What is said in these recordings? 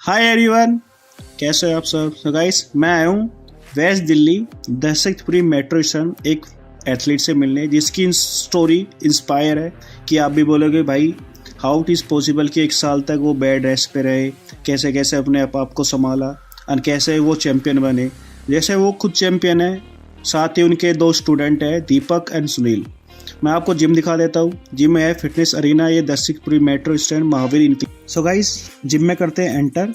Hi everyone, कैसे हो आप सब। सो गाइस, मैं आया हूँ west Delhi Dashrathpuri metro station एक एथलीट से मिलने, जिसकी स्टोरी इंस्पायर है कि आप भी बोलोगे भाई हाउ इट इज़ पॉसिबल कि एक साल तक वो बेड रेस्ट पे रहे, कैसे कैसे अपने आप को संभाला और कैसे वो चैम्पियन बने। जैसे वो खुद चैम्पियन है, साथ ही उनके दो स्टूडेंट हैं दीपक एंड सुनील। मैं आपको जिम दिखा देता हूँ। जिम है फिटनेस अरीना, ये दशरथपुरी मेट्रो स्टैंड महावीर इनकी। सो गाइस, जिम में करते हैं एंटर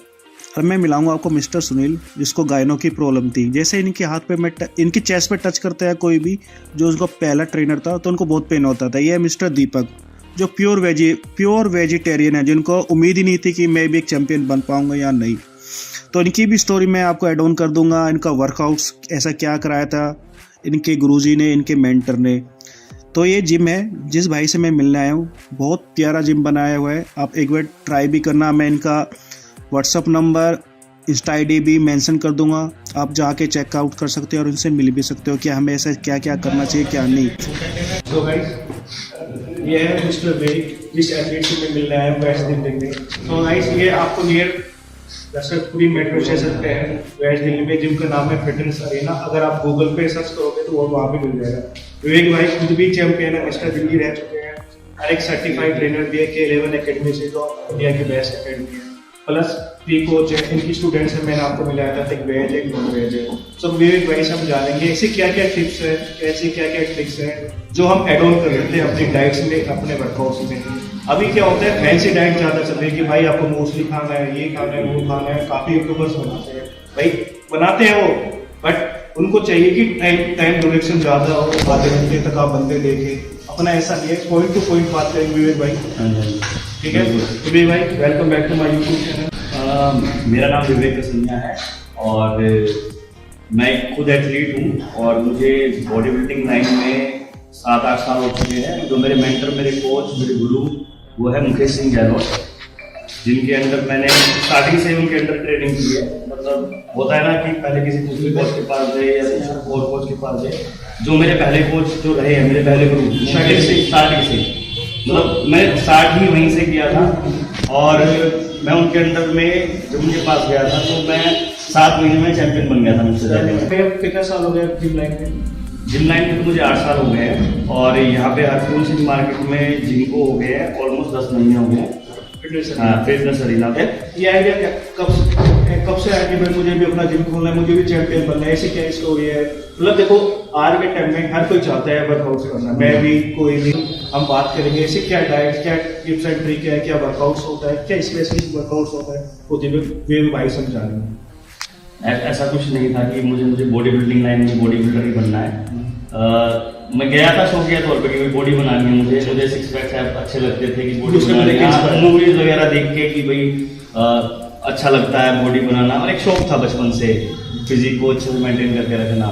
और मैं मिलाऊंगा आपको मिस्टर सुनील, जिसको गायनों की प्रॉब्लम थी। जैसे इनके हाथ पे मैं इनकी चेस्ट पे टच करता है कोई भी जो उसका पहला ट्रेनर था, तो उनको बहुत पेन होता था। ये है मिस्टर दीपक, जो प्योर वेजिटेरियन है, जिनको उम्मीद ही नहीं थी कि मैं भी एक चैम्पियन बन पाऊंगा या नहीं। तो इनकी भी स्टोरी मैं आपको एड ऑन कर दूंगा। इनका वर्कआउट्स ऐसा क्या कराया था इनके गुरुजी ने, इनके मेंटर ने। तो ये जिम है जिस भाई से मैं मिलने आया हूँ, बहुत प्यारा जिम बनाया हुआ है। आप एक बार ट्राई भी करना। मैं इनका व्हाट्सअप नंबर, इंस्टा ID भी मेंशन कर दूंगा। आप जाके चेकआउट कर सकते हो और उनसे मिल भी सकते हो कि हमें ऐसा क्या क्या करना चाहिए क्या नहीं। तो गाइस, ये है मिस्टर वेद, जिस एथलीट से मैं मिलने आया हूँ वेस्ट दिल्ली में। तो गाइस, ये आपको नियर दशरथपुरी मेट्रो स्टेशन पे है वेस्ट दिल्ली में। जिम का नाम है फिटनेस अरीना। अगर आप गूगल पे सर्च करोगे तो वो वहाँ पे मिल जाएगा। विवेक भाई खुद भी चैंपियन है, मिस्टर दिल्ली रह चुके हैं और एक सर्टिफाइड ट्रेनर भी है K11 एकेडमी से, जो इंडिया की बेस्ट एकेडमी है। प्लस 3 कोच है। इनकी स्टूडेंट्स है, मैंने आपको मिलाया था, एक वेज एक नॉन वेज है। सो विवेक भाई से हम जानेंगे ऐसे क्या क्या टिप्स है, ऐसे क्या क्या ट्रिक्स है जो हम एड ऑन कर लेते हैं अपनी डाइट्स में, अपने वर्कआउट्स में। अभी क्या होता है, फैंसी डाइट ज़्यादा चल रही है कि भाई आपको मोस्टली खाना है, ये खाना है, वो खाना है। काफ़ी यूट्यूबर्स बनाते हैं भाई, बनाते हैं वो, बट उनको चाहिए कि टाइम ड्यूरेशन ज़्यादा हो, आधे घंटे तक आप बंदे देखें। अपना ऐसा नहीं है, पॉइंट टू पॉइंट बात करेंगे विवेक भाई। ठीक है विवेक भाई, welcome back to my YouTube channel. मेरा नाम विवेक कसनिया है और मैं खुद एथलीट हूँ और मुझे बॉडी बिल्डिंग लाइन में 7-8 साल हो चुके हैं। जो मेरे मेंटर, मेरे कोच, मेरे गुरु वो है मुकेश सिंह गहलोत, जिनके अंदर मैंने स्टार्टिंग से उनके अंडर ट्रेनिंग की है। मतलब होता है ना कि पहले किसी दूसरे कोच के पास गए या किसी और कोच के पास गए। जो मेरे पहले कोच जो रहे हैं, मेरे पहले गुरु स्टार्टिंग से मतलब मैं स्टार्ट ही वहीं से किया था। और मैं उनके अंडर में जब उनके पास गया था तो मैं 7 महीने में चैंपियन बन गया था मुझसे ज़्यादा। कितने साल हो गए जिम लाइन में? जिम लाइन में तो मुझे 8 साल हो गए हैं और यहाँ पे हरपुर सिंह मार्केट में जिम को हो गए हैं ऑलमोस्ट 10 महीने हो गए हैं। फिटनेस अरीना पे। ये आइडिया कब से आया कि भाई मुझे भी अपना जिम खोलना है, मुझे भी चैंपियन बनना है? ऐसी क्या स्टोरी है? मतलब देखो, आज के टाइम में हर कोई चाहता है वर्कआउट करना, मैं भी, कोई भी। हम बात करेंगे ऐसे क्या डाइट, क्या टिप्स एंड ट्रिक है, क्या वर्कआउट्स होता है, क्या स्पेसिफिक वर्कआउट्स होता है, वो विवेक भाई समझा रहे हैं। ऐसा कुछ नहीं था कि मुझे बॉडी बिल्डिंग लाइन में बॉडी बिल्डर ही बनना है। मैं गया था शौकिया तौर पे कि बॉडी बनानी है मुझे 6 पैक्स अच्छे लगते थे कि बॉडी बनानी, मूवीज वगैरह देख के कि भाई अच्छा लगता है बॉडी बनाना, और एक शौक था बचपन से फिजिक को अच्छे से मेंटेन करके रखना।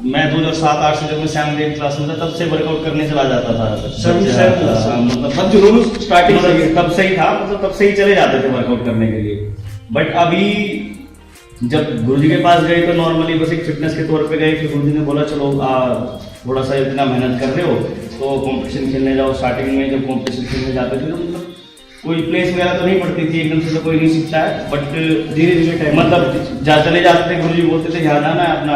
मैं 2007-8 से जब मैं 7th क्लास में था तब से वर्कआउट करने चला जाता था। मतलब स्टार्टिंग तब से ही था, मतलब तब से ही चले जाते थे वर्कआउट करने के लिए। बट अभी जब गुरुजी के पास गए तो नॉर्मली बस एक फिटनेस के तौर पे गए। फिर गुरुजी ने बोला चलो थोड़ा सा इतना मेहनत कर रहे हो तो कंपटीशन खेलने जाओ। स्टार्टिंग में जब कंपटीशन खेलने जाते थे तो मतलब कोई प्लेस वगैरह तो नहीं पड़ती थी, एकदम से तो कोई नहीं सीखता है। बट धीरे धीरे मतलब चले जाते थे, गुरुजी बोलते थे यहाँ आना है, अपना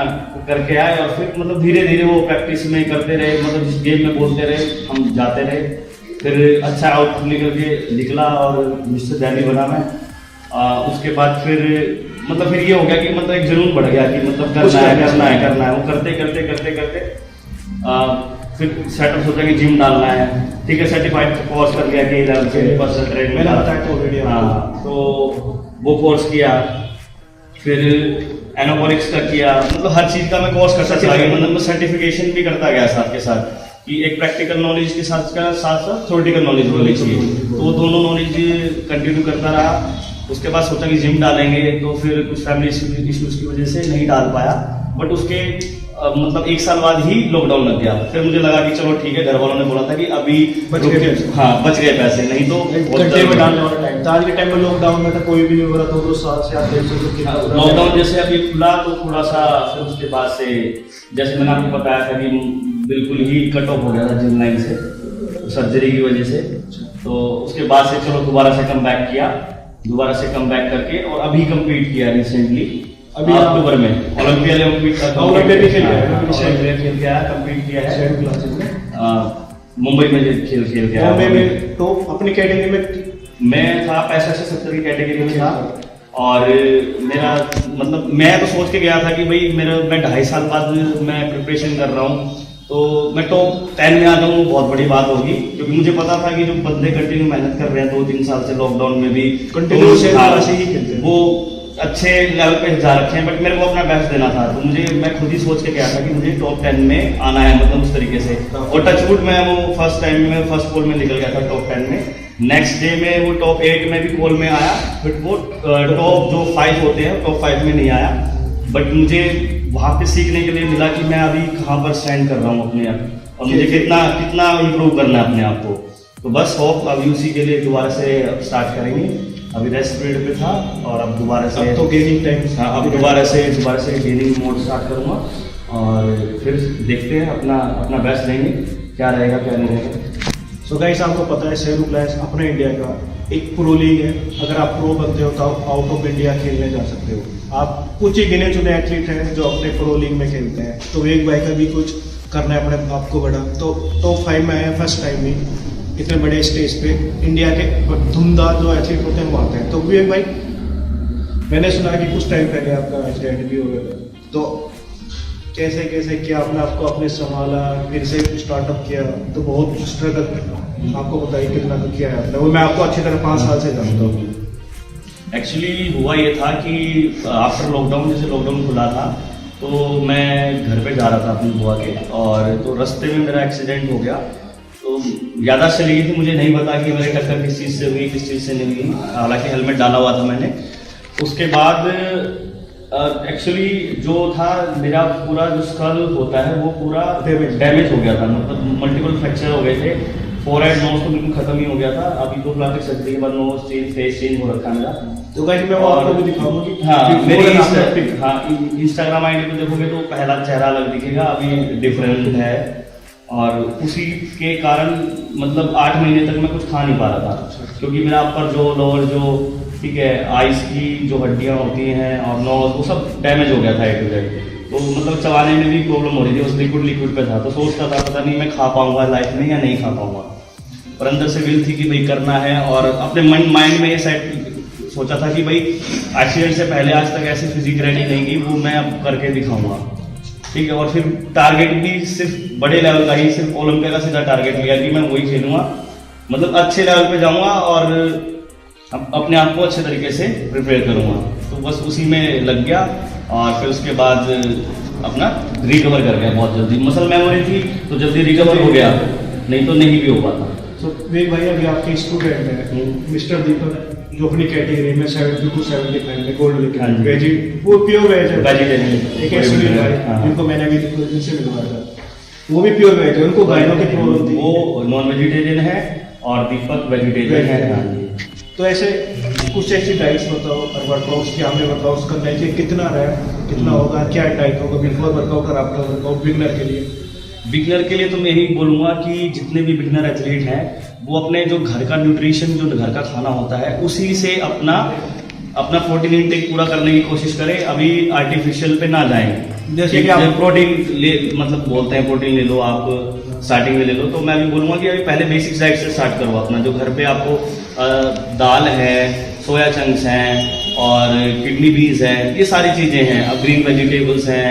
करके आए। और फिर मतलब धीरे धीरे वो प्रैक्टिस में करते रहे, मतलब जिस गेम में बोलते रहे हम जाते रहे। फिर अच्छा आउटपुट निकला और मिस्टर दिल्ली बना मैं। उसके बाद फिर मतलब फिर ये हो गया कि मतलब एक जुनून बढ़ गया कि मतलब करना है। वो करते फिर सेटअप सोचा कि जिम डालना है। ठीक है, सर्टिफाइड कोर्स कर लिया K11 से पर्सनल ट्रेनिंग। हाँ, तो वो कोर्स किया। फिर एनाबॉलिक्स का किया, मतलब हर चीज़ का मैं कोर्स करता चला गया। मतलब मैं सर्टिफिकेशन भी करता गया साथ के साथ कि एक प्रैक्टिकल नॉलेज के साथ थ्योरेटिकल नॉलेज होनी चाहिए। तो वो दोनों नॉलेज कंटिन्यू करता रहा। उसके बाद सोचा कि जिम डालेंगे, तो फिर कुछ फैमिली इश्यूज की वजह से नहीं डाल पाया। बट उसके मतलब 1 साल बाद ही लॉकडाउन लग गया। फिर मुझे लगा कि चलो ठीक है, घर वालों ने बोला था कि अभी बच गए पैसे, नहीं तो घंटे में डालने वाला टाइम था। आज के टाइम में लॉकडाउन में था, कोई भी नहीं हो रहा। 2 साल से आप देख सकते हो लॉकडाउन जैसे अभी खुला तो थोड़ा सा फिर उसके बाद से जैसे मैंने आपको बताया था कि बिल्कुल ही कट ऑफ हो गया था जिम लाइन से सर्जरी की वजह से। तो उसके बाद से चलो दोबारा से कम बैक किया। दोबारा से कम बैक करके और अभी कम्पीट किया रिसेंटली, अभी अक्टूबर में ओलंपिया ओलंपिया भी खेल गया है, खेल के आया, कम्पीट किया है शेड्यूल क्लासेस में मुंबई में खेल के आया। मुंबई में तो अपनी कैटेगरी में मैं था 65 से 70 की कैटेगरी में था और मेरा मतलब मैं तो सोच के गया था कि भाई मैं 2.5 साल बाद मैं प्रिपरेशन कर रहा हूँ तो मैं टॉप 10 में आ जाऊँ, बहुत बड़ी बात होगी, क्योंकि मुझे पता था कि जो बंदे कंटिन्यू मेहनत कर रहे हैं 2-3 साल से लॉकडाउन में भी कंटिन्यू से ही खेलते हैं, वो अच्छे लेवल पे जा रखे हैं, बट मेरे को अपना बेस्ट देना था। तो मैं खुद ही सोच के गया था कि मुझे टॉप 10 में आना है, मतलब उस तरीके से। और टचवुड मैं वो फर्स्ट टाइम में फर्स्ट पोल में निकल गया था टॉप 10 में। नेक्स्ट डे में वो टॉप 8 में भी पोल में आया, बट वो टॉप जो 5 होते हैं टॉप 5 में नहीं आया। बट मुझे वहाँ पे सीखने के लिए मिला कि मैं अभी कहाँ पर स्टैंड कर रहा हूँ अपने आप और मुझे कितना इम्प्रूव करना है अपने आप को। तो बस होप अभी उसी के लिए दोबारा से स्टार्ट करेंगे। अभी रेस्ट पीरियड पे था और अब दोबारा से तो गेनिंग टाइम, हाँ अब दोबारा से गेनिंग मोड स्टार्ट करूँगा और फिर देखते हैं अपना बेस्ट देंगे, क्या रहेगा क्या नहीं रहेगा। सो गाइस आपको पता है शेड्यूल क्लास अपने इंडिया का एक प्रो लीग है। अगर आप प्रो बनते हो तो आप आउट ऑफ इंडिया खेलने जा सकते हो। आप कुछ ही गिने चुने एथलीट हैं जो अपने प्रो लीग में खेलते हैं, तो विवेक भाई का भी कुछ करना है अपने आप को बड़ा, तो टॉप 5 में आया फर्स्ट टाइम भी इतने बड़े स्टेज पे। इंडिया के धुंधार जो एथलीट होते हैं वो आते हैं। तो विवेक भाई मैंने सुना कि कुछ टाइम पहले आपका एक्सीडेंट भी हो गया था, तो कैसे किया आपने आपको अपने संभाला, फिर से स्टार्टअप किया, तो बहुत स्ट्रगल आपको बताइए कितना तो किया है आपने। वो मैं आपको अच्छी तरह 5 साल से जानता हूँ। एक्चुअली हुआ ये था कि आफ्टर लॉकडाउन, जैसे लॉकडाउन खुला था तो मैं घर पे जा रहा था अपनी बुआ के, और तो रास्ते में मेरा एक्सीडेंट हो गया। तो याददाश्त चली गई थी, मुझे नहीं पता कि मेरी टक्कर किस चीज़ से हुई किस चीज़ से नहीं हुई, हालांकि हेलमेट डाला हुआ था मैंने। उसके बाद एक्चुअली जो था मेरा पूरा जो स्कल होता है वो पूरा डैमेज हो गया था, मतलब मल्टीपल फ्रैक्चर हो गए थे। फोरहेड नोज तो बिल्कुल खत्म ही हो गया था। अभी तो प्लास्टिक सर्जरी के बाद नोज चेंज, फेस चेंज हो रखा है मेरा। तो गाइस मैं वो आपको भी दिखाऊंगा कि हाँ मेरी इंस्टाग्राम आईडी पे देखोगे तो पहला चेहरा अलग दिखेगा, अभी डिफरेंट है। और उसी के कारण मतलब 8 महीने तक मैं कुछ खा नहीं पा रहा था, क्योंकि मेरा अपर जो लोअर जो ठीक है आइस की जो हड्डियाँ होती हैं और नोज वो सब डैमेज हो गया था A to Z। तो मतलब चबाने में भी प्रॉब्लम हो रही थी, उस लिक्विड पे था। तो सोचता था पता नहीं मैं खा पाऊंगा लाइफ में या नहीं खा पाऊंगा, पर अंदर से विल थी कि भाई करना है। और अपने माइंड में ये सेट सोचा था कि भाई एक्सीडेंट से पहले आज तक ऐसी फिजिक रेडी नहीं की, वो मैं अब करके दिखाऊंगा, ठीक है। और फिर टारगेट भी सिर्फ बड़े लेवल का ही, सिर्फ ओलंपिया का सीधा टारगेट लिया कि मैं वही खेलूंगा, मतलब अच्छे लेवल पे जाऊंगा और अपने आप को अच्छे तरीके से प्रिपेयर करूंगा। तो बस उसी में लग गया और फिर उसके बाद अपना रिकवर कर गया बहुत जल्दी। मसल मेमोरी थी तो जल्दी रिकवर हो गया, नहीं तो नहीं भी हो पाता। तो विवेक भाई अभी आपके स्टूडेंट हैं मिस्टर दीपक, जो अपनी कैटेगरी में 70 to 75 में गोल्ड लेके वेजी, वो प्योर वेज है, वेजिटेरियन एक स्टूडेंट है जिनको मैंने अभी इनसे मिलवाया था, वो भी प्योर वेज है। उनको गायों की प्रॉब्लम थी, वो नॉन वेजिटेरियन है और दीपक वेजिटेरियन है। तो ऐसे कुछ ऐसी डाइट्स बताओ और वर्कआउट्स की हमें बताओ, उसका चाहिए कितना रहे कितना होगा, क्या डाइट होगा बिफोर वर्कआउट और आफ्टर वर्कआउट बिगनर के लिए। बिगनर के लिए तो मैं यही बोलूँगा कि जितने भी बिगनर एथलीट हैं वो अपने जो घर का न्यूट्रिशन, जो घर का खाना होता है उसी से अपना प्रोटीन इंटेक पूरा करने की कोशिश करें। अभी आर्टिफिशियल पे ना जाएं, जैसे कि आप प्रोटीन ले, मतलब बोलते हैं प्रोटीन ले लो आप स्टार्टिंग में ले लो, तो मैं भी बोलूँगा कि अभी पहले बेसिक्स डाइट से स्टार्ट करो अपना। जो घर पे आपको दाल है, सोया चंक्स हैं और किडनी बीन्स हैं, ये सारी चीज़ें हैं, अब ग्रीन वेजिटेबल्स हैं,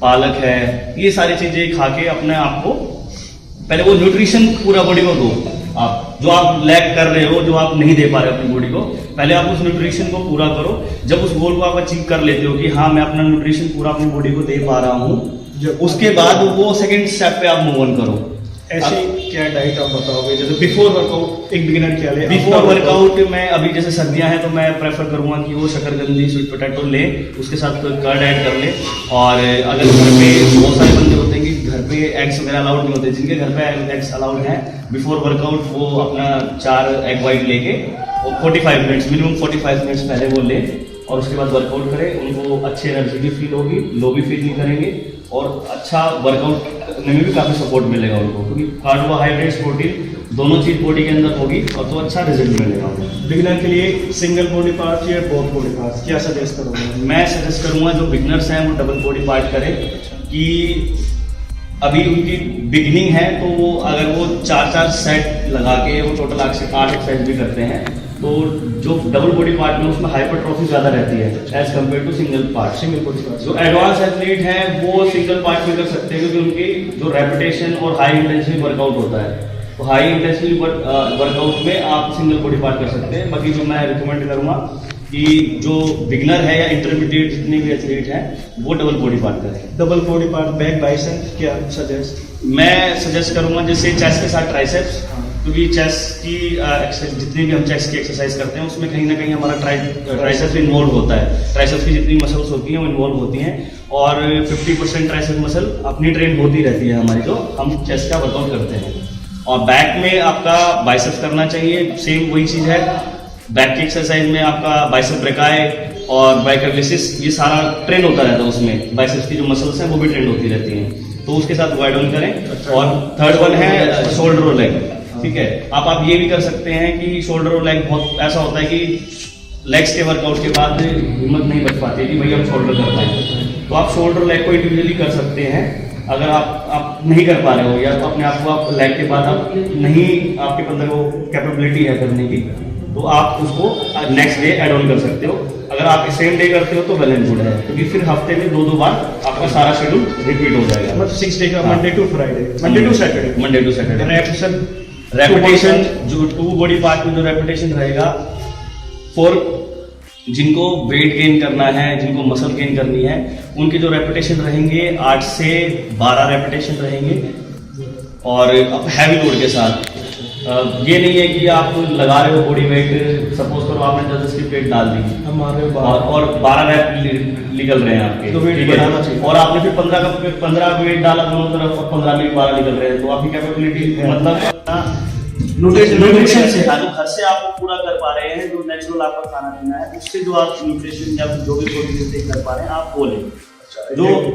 पालक है, ये सारी चीज़ें खा के अपने आप को पहले वो न्यूट्रिशन पूरा बॉडी को दो। आप जो आप लैक कर रहे हो, जो आप नहीं दे पा रहे हो अपनी बॉडी को, पहले आप उस न्यूट्रिशन को पूरा करो। जब उस गोल को आप अचीव कर लेते हो कि हाँ मैं अपना न्यूट्रिशन पूरा अपनी बॉडी को दे पा रहा हूँ, उसके बाद वो सेकंड स्टेप पे आप मूव ऑन करो। ऐसे क्या डाइट आप बताओगे जैसे बिफोर वर्कआउट एक बिगिनर क्या ले? बिफोर वर्कआउट में अभी जैसे सर्दियां हैं तो मैं प्रेफर करूंगा कि वो शकरकंदी स्वीट पोटैटो ले, उसके साथ कर्ड ऐड कर ले। और अगर घर पे बहुत सारे बंदे होते हैं कि घर पे एग्स वगैरह अलाउड नहीं होते, जिनके घर पे एग्स अलाउड है, बिफोर वर्कआउट वो अपना 4 एग वाइट लेके और 45 मिनट्स मिनिमम 45 मिनट्स पहले वो ले और उसके बाद वर्कआउट करें। उनको अच्छी एनर्जी भी फील होगी, लो भी फील नहीं करेंगे और अच्छा वर्कआउट में भी काफ़ी सपोर्ट मिलेगा उनको, क्योंकि कार्बोहाइड्रेट्स प्रोटीन दोनों चीज बॉडी के अंदर होगी और तो अच्छा रिजल्ट मिलेगा। बिगिनर के लिए सिंगल बॉडी पार्ट या बोथ बॉडी पार्ट क्या सजेस्ट करोगे? मैं सजेस्ट करूंगा जो बिगनर्स हैं वो डबल बॉडी पार्ट करें, कि अभी उनकी बिगनिंग है तो वो अगर वो 4-4 सेट लगा के वो टोटल 8 एक्सरसाइज भी करते हैं तो जो डबल बॉडी पार्ट में उसमें हाइपरट्रॉफी ज्यादा रहती है as compared to single part. Single body part जो एडवांस एथलीट हैं वो सिंगल पार्ट में कर सकते हैं, क्योंकि उनकी जो रेपिटेशन और हाई इंटेंसिटी वर्कआउट होता है, तो हाई इंटेंसिटी वर्कआउट में आप सिंगल बॉडी पार्ट कर सकते हैं। बाकी जो मैं रिकमेंड करूंगा कि जो बिगनर है या इंटरमीडिएट जितने भी एथलीट हैं वो डबल बॉडी पार्ट करें। Double body part back bicep क्या सजेस्ट? मैं सजेस्ट करूंगा जैसे चेस्ट के साथ ट्राइसेप्स, क्योंकि चेस्ट की जितनी भी हम चेस्ट की एक्सरसाइज करते हैं उसमें कहीं ना कहीं हमारा ट्राइसेप्स इन्वॉल्व होता है। ट्राइसेप्स की जितनी मसल्स होती हैं वो इन्वॉल्व होती हैं और 50% ट्राइसेप मसल अपनी ट्रेन होती रहती है हमारी, जो हम चेस्ट का वर्कआउट करते हैं। और बैक में आपका बाइसेप्स करना चाहिए, सेम वही चीज़ है। बैक की एक्सरसाइज में आपका बाइसेप ब्रेकाई और बाइसेप्स ये सारा ट्रेन होता रहता है, उसमें बाइसेप्स की जो मसल्स हैं वो भी ट्रेन होती रहती हैं, तो उसके साथ वाइड ऑन करें। और थर्ड वन है शोल्डर और लेग, ठीक है। आप ये भी कर सकते हैं कि शोल्डर और लेग बहुत ऐसा होता है कि लेग्स के वर्कआउट के बाद हिम्मत नहीं बच पाती कि भाई हम शोल्डर कर पाए, तो आप शोल्डर लेग को इंडिविजुअली कर सकते हैं। अगर आप नहीं कर पा रहे हो या तो अपने आप को आप लेग के बाद आप नहीं आपके अंदर वो कैपेबिलिटी है करने की, तो आप उसको नेक्स्ट डे ऐड ऑन कर सकते हो। अगर आप सेम डे करते हो तो वेल एंड गुड है, क्योंकि फिर हफ्ते में 2-2 बार आपका सारा शेड्यूल रिपीट हो जाएगा। मतलब 6 डे का Monday to Friday, Monday to Saturday. Repetition जो 2 बॉडी पार्ट में जो रेपिटेशन रहेगा, फॉर जिनको वेट गेन करना है, जिनको मसल गेन करनी है, उनके जो रेपिटेशन रहेंगे 8 से 12 रेपिटेशन रहेंगे। और अब हैवी लोड के साथ ये नहीं है कि आप लगा रहे हो बॉडी वेट, सपोज करो आपने 10 की प्लेट डाल दी और 12 रैप निकल रहे हैं आपके, तो वेट बढ़ाना चाहिए। और आपने फिर 15 वेट डाला दोनों तरफ और 15 में 12 निकल रहे हैं, तो आपकी कैपेबिलिटी मतलब न्यूट्रिशन से घर से आप पूरा कर पा रहे हैं, जो नेचुरल आपका खाना पीना है उससे जो आप न्यूट्रिशन या जो भी प्रोटीन इंटेक कर पा रहे हैं आप वो लें।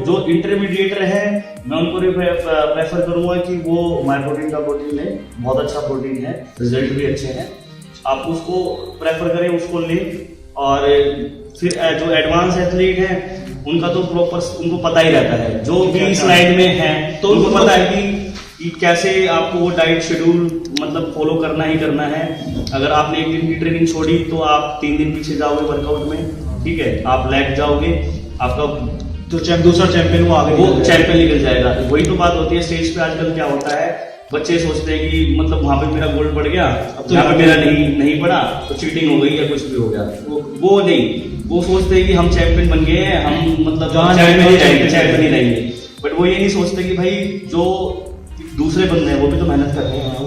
जो इंटरमीडिएटर है मैं उनको प्रेफर करूंगा कि वो माई प्रोटीन का प्रोटीन लें, बहुत अच्छा प्रोटीन है, रिजल्ट भी अच्छे हैं, आप उसको प्रेफर करें, उसको लें। और फिर जो एडवांस एथलीट हैं उनका तो प्रॉपर उनको पता ही रहता है, जो भी स्लाइड में है तो उनको पता है कि कैसे आपको वो डाइट शेड्यूल मतलब फॉलो करना ही करना है। अगर आपने 1 दिन की ट्रेनिंग छोड़ी तो आप 3 दिन पीछे जाओगे वर्कआउट में, ठीक है, आप लैग जाओगे, आपका तो दूसरा चैंपियन वो आगे वो चैंपियन निकल जाएगा। वही तो बात होती है स्टेज पे आजकल क्या होता है, बच्चे सोचते हैं कि मतलब वहां पे मेरा गोल्ड पड़ गया, अब तो यहाँ पे मेरा नहीं पड़ा तो चीटिंग हो गई या कुछ भी हो गया। वो नहीं, वो सोचते हैं कि हम चैंपियन बन गए हैं, हम मतलब चैंपियन ही रहेंगे। बट वो ये नहीं सोचते कि भाई जो दूसरे बंदे हैं वो भी तो मेहनत कर रहे हैं,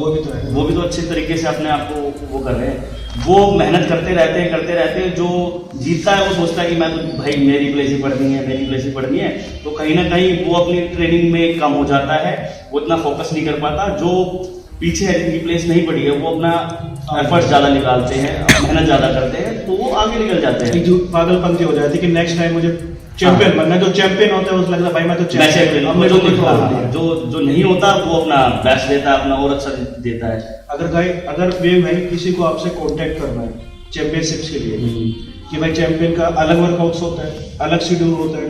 वो भी तो अच्छे तरीके से अपने आप को वो कर रहे हैं, वो मेहनत करते रहते हैं। जो जीतता है वो सोचता है कि मैं तो भाई मेरी प्लेस ही पढ़नी है, तो कहीं ना कहीं वो अपनी ट्रेनिंग में कम हो जाता है, वो इतना फोकस नहीं कर पाता। जो पीछे है जिनकी प्लेस नहीं पड़ी है वो अपना एफर्ट ज्यादा निकालते हैं, मेहनत ज्यादा करते हैं, तो वो आगे निकल जाते हैं। जो पागलपंती हो जाती है कि नेक्स्ट टाइम मुझे चैंपियन बनना है, जो चैंपियन होता है उसको लगता है भाई मैं तो चैंपियन। जो नहीं होता वो अपना बेस्ट देता है, अपना और अच्छा देता है। अगर भाई किसी को आपसे कांटेक्ट करना है चैंपियनशिप्स के लिए कि भाई चैंपियन का अलग वर्कआउट्स होता है, अलग शेड्यूल होता है,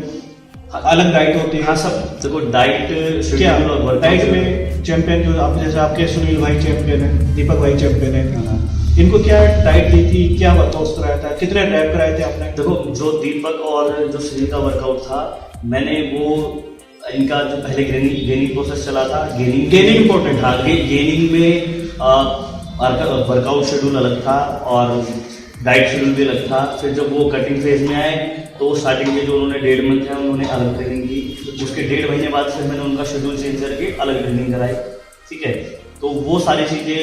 अलग डाइट होती है। हाँ सब देखो, डाइट क्या डाइट में चैंपियन जो आप जैसे आपके सुनील भाई चैंपियन है, दीपक भाई चैंपियन है, इनको क्या डाइट दी थी, क्या वर्कआउट कराया था, कितने रैप कराए थे आपने? देखो जो दीपक और जो सुनील का वर्कआउट था, मैंने वो इनका जो पहले गेनिंग प्रोसेस चला था, गेनिंग इंपॉर्टेंट था, गेनिंग में वर्कआउट शेड्यूल अलग था और डाइट शेड्यूल भी अलग था। फिर जब वो कटिंग फेज में आए तो स्टार्टिंग में जो उन्होंने 1.5 मंथ है उन्होंने अलग ट्रेनिंग की, उसके 1.5 महीने बाद फिर मैंने उनका शेड्यूल चेंज करके अलग ट्रेनिंग कराई, ठीक है। तो वो सारी चीजें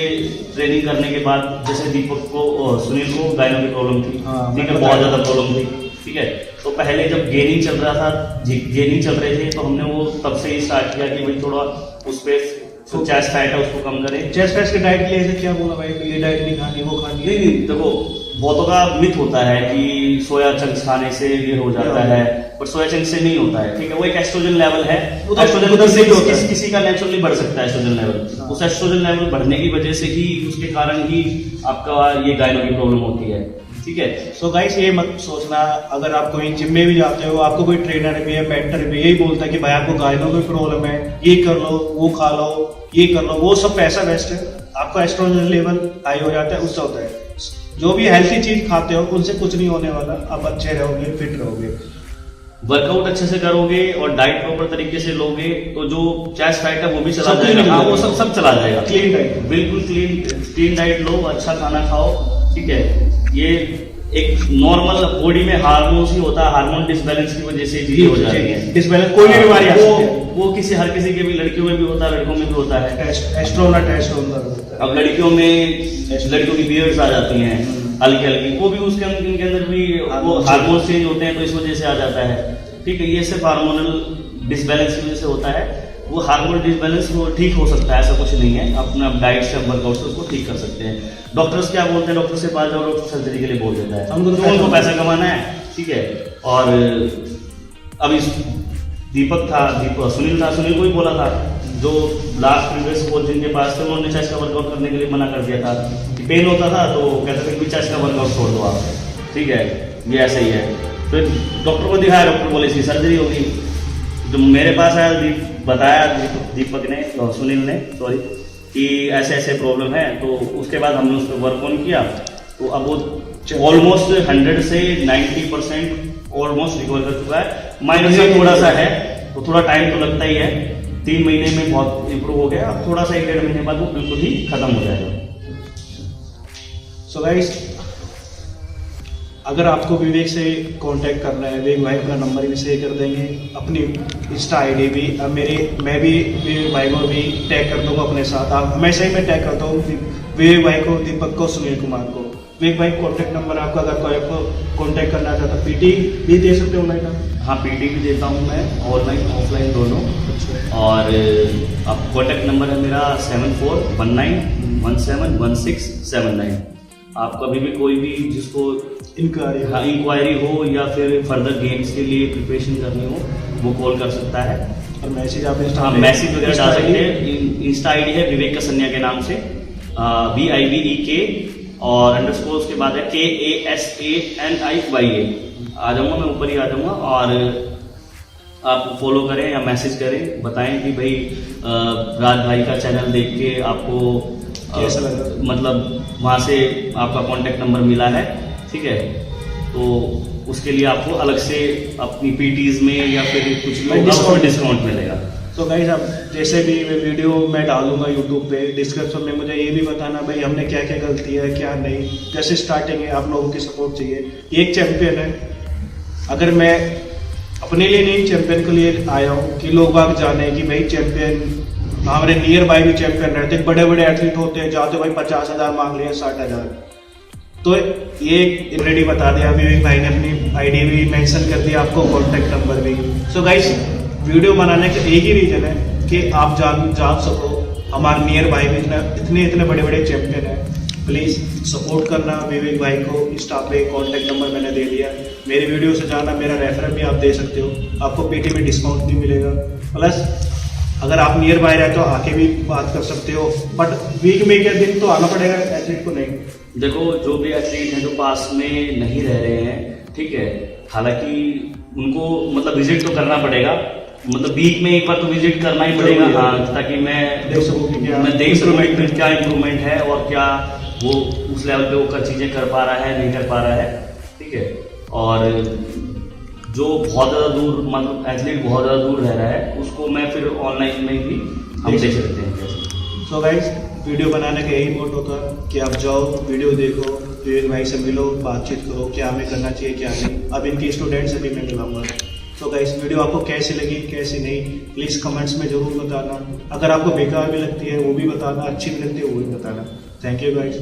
ट्रेनिंग करने के बाद, जैसे दीपक को सुनील को गायनों की प्रॉब्लम थी, ठीक है, बहुत ज्यादा प्रॉब्लम थी, ठीक है। तो पहले जब गेनिंग चल रहे थे तो हमने वो तब से ही स्टार्ट किया कि भाई थोड़ा उस पर जो चेस्ट फैट है उसको कम करें। चेस्ट फैट की डाइट के लिए क्या बोला भाई, ये डाइट नहीं खानी, वो खानी? नहीं, देखो बहुतों का मिथ होता है कि सोया चंक्स खाने से ये हो जाता है, बट सोया चंक से नहीं होता है, ठीक है। वो एक एस्ट्रोजन लेवल है, वो तो एस्ट्रोजन किसी का नेचुरली बढ़ सकता है एस्ट्रोजन लेवल। उस एस्ट्रोजन लेवल बढ़ने की वजह से ही, उसके कारण ही आपका ये गायनो की प्रॉब्लम होती है, ठीक है। सो गाइस ये मत सोचना, अगर आप कोई जिम में भी जाते हो, आपको कोई ट्रेनर भी है, मेंटर भी यही बोलता है कि भाई आपको गायनो की प्रॉब्लम है, ये कर लो, वो खा लो, ये कर लो, वो सब पैसा वेस्ट है। आपका एस्ट्रोजन लेवल हाई हो जाता है, उससे होता है। जो भी हेल्थी चीज खाते हो उनसे कुछ नहीं होने वाला, आप अच्छे रहोगे, फिट रहोगे। वर्कआउट अच्छे से करोगे और डाइट प्रॉपर तरीके से लोगे तो जो चेस्ट फैट है वो भी चला जाएगा। हाँ, वो सब चला जाएगा। क्लीन डाइट, बिल्कुल क्लीन डाइट लो, अच्छा खाना खाओ, ठीक है। ये एक नॉर्मल बॉडी में हार्मोन्स ही होता है, हार्मोन डिसबैलेंस की वजह से चीजें हो जाती हैं। डिसबैलेंस कोई भी बीमारी वो हर किसी के भी, लड़कियों में भी होता है, लड़कों में भी होता है। एस्ट्रोजन अब लड़कियों की पीरियड्स आ जाती हैं हल्की, वो भी उनके अंदर भी वो हार्मोन चेंज होते हैं, तो इस वजह से आ जाता है, ठीक है। ये सिर्फ हार्मोनल डिसबैलेंस की वजह से होता है। वो हार्मोनल डिसबैलेंस वो ठीक हो सकता है, ऐसा कुछ नहीं है। अपना डाइट से, वर्कआउट से उसको ठीक कर सकते हैं। डॉक्टर्स क्या बोलते हैं, डॉक्टर से पास जाओ, डॉक्टर सर्जरी के लिए बोल देता है, उनको पैसा कमाना है, ठीक है। और अभी सुनील को ही बोला था, जो लास्ट प्रीवियस कोच जिनके पास थे, उन्होंने चेस्ट का वर्कआउट करने के लिए मना कर दिया था। पेन होता था तो कहते थे कि चेस्ट का वर्कआउट छोड़ दो आप, ठीक है, ये ऐसा ही है। फिर डॉक्टर को दिखाया, डॉक्टर बोले इसकी सर्जरी होगी। जो मेरे पास आया, बताया दीपक ने, सुनील ने, सॉरी, कि ऐसे ऐसे प्रॉब्लम है। तो उसके बाद हमने उस पर वर्क ऑन किया, तो अब वो ऑलमोस्ट 100 से 90% ऑलमोस्ट रिकवर कर चुका है। माइनस में थोड़ा सा है, तो थोड़ा टाइम तो लगता ही है। 3 महीने में बहुत इंप्रूव हो गया। अब थोड़ा सा 1-1.5 महीने बाद वो बिल्कुल ही खत्म हो जाएगा। सो गाइस, अगर आपको विवेक से कांटेक्ट करना है, विवेक भाई अपना नंबर भी शेयर कर देंगे, अपनी इंस्टा आईडी भी। अब मैं भी विवेक भाई को भी टैग कर दूंगा अपने साथ। आप हमेशा ही मैं टैग करता हूँ विवेक भाई को, दीपक को, सुनील कुमार को। विवेक भाई कॉन्टैक्ट नंबर आपका, अगर कोई आपको कॉन्टैक्ट करना चाहता, पीटी भी दे सकते हो ऑनलाइन? हाँ, पीटी भी देता हूँ मैं, ऑनलाइन ऑफलाइन दोनों। और अब कॉन्टैक्ट नंबर है मेरा 7419171679। आप कभी भी कोई भी जिसको इंक्वायरी हो या फिर फर्दर गेम्स के लिए प्रिपरेशन करनी हो, वो कॉल कर सकता है। और मैसेज आप मैसेज वगैरह डाल सकते हैं। इंस्टा आईडी है विवेक कसन्या के नाम से, VIVEK और अंडरस्कोर उसके बाद है KASANIYA। आ जाऊंगा मैं, ऊपर ही आ जाऊंगा। और आप फॉलो करें या मैसेज करें, बताएं कि भाई राज भाई का चैनल देख के आपको कैसा लगा, मतलब वहाँ से आपका कांटेक्ट नंबर मिला है, ठीक है। तो उसके लिए आपको अलग से अपनी पीटीज में या फिर कुछ डिस्काउंट मिलेगा। तो गाइस, अब जैसे भी वीडियो मैं डालूंगा यूट्यूब पे, डिस्क्रिप्शन में मुझे ये भी बताना भाई हमने क्या क्या गलती है, क्या नहीं। जैसे स्टार्टिंग है, आप लोगों की सपोर्ट चाहिए। एक चैंपियन है, अगर मैं अपने लिए नहीं, चैंपियन के लिए आया हूँ कि लोग बाग जाने कि भाई चैंपियन, हमारे नियर बाय भी चैंपियन रहते, बड़े बड़े एथलीट होते हैं, जाते भाई 50,000 मांग लिया, 60,000। तो ये ऑलरेडी बता दिया विवेक भाई ने, अपनी आईडी भी मेंशन कर दिया, आपको कॉन्टैक्ट नंबर भी। सो गाइस, वीडियो बनाने का एक ही रीजन है कि आप जान सको हमारे नियर बाय भी इतने बड़े बड़े चैंपियन है। प्लीज़ सपोर्ट करना विवेक भाई को। इंस्टा पे कॉन्टैक्ट नंबर मैंने दे दिया, मेरे वीडियो से जाना, मेरा रेफरल भी आप दे सकते हो, आपको पीटी में डिस्काउंट भी मिलेगा। प्लस अगर आप नियर बाय रहे तो आके भी बात कर सकते हो, बट वीक में एक दिन तो आना पड़ेगा एथलीट को। नहीं, देखो, जो भी एथलीट हैं जो पास में नहीं रह रहे हैं, ठीक है, हालांकि उनको मतलब विजिट तो करना पड़ेगा, मतलब वीक में एक बार तो विजिट करना ही पड़ेगा। हाँ, ताकि मैं देख सकूँ कि क्या इम्प्रूवमेंट है और क्या वो उस लेवल पे वो चीजें कर पा रहा है, नहीं कर पा रहा है, ठीक है। और जो बहुत ज़्यादा दूर, मतलब एथलीट बहुत ज़्यादा दूर रह रहा है, उसको मैं फिर ऑनलाइन में भी हम देख सकते हैं। सो गाइस, वीडियो बनाने का यही मोट होता है कि आप जाओ, वीडियो देखो, विवेक भाई से मिलो, बातचीत करो, क्या हमें करना चाहिए क्या नहीं। अब इनके स्टूडेंट से भी मैं मिलाऊंगा। तो गाइस, वीडियो आपको कैसी लगी, कैसी नहीं, प्लीज़ कमेंट्स में ज़रूर बताना। अगर आपको बेकार भी लगती है वो भी बताना, अच्छी भी लगती है वो भी बताना। Thank you guys.